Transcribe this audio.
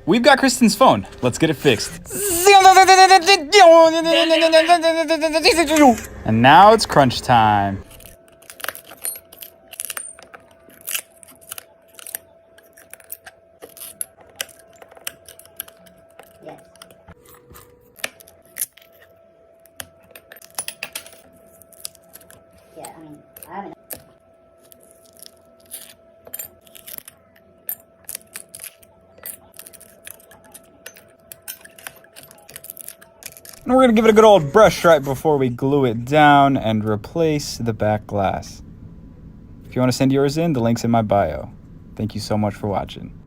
We've got Kristen's phone. Let's get it fixed. And now it's crunch time. Yes. Yeah, I mean, I haven't. And we're gonna give it a good old brush right before we glue it down and replace the back glass. If you want to send yours in, the link's in my bio. Thank you so much for watching.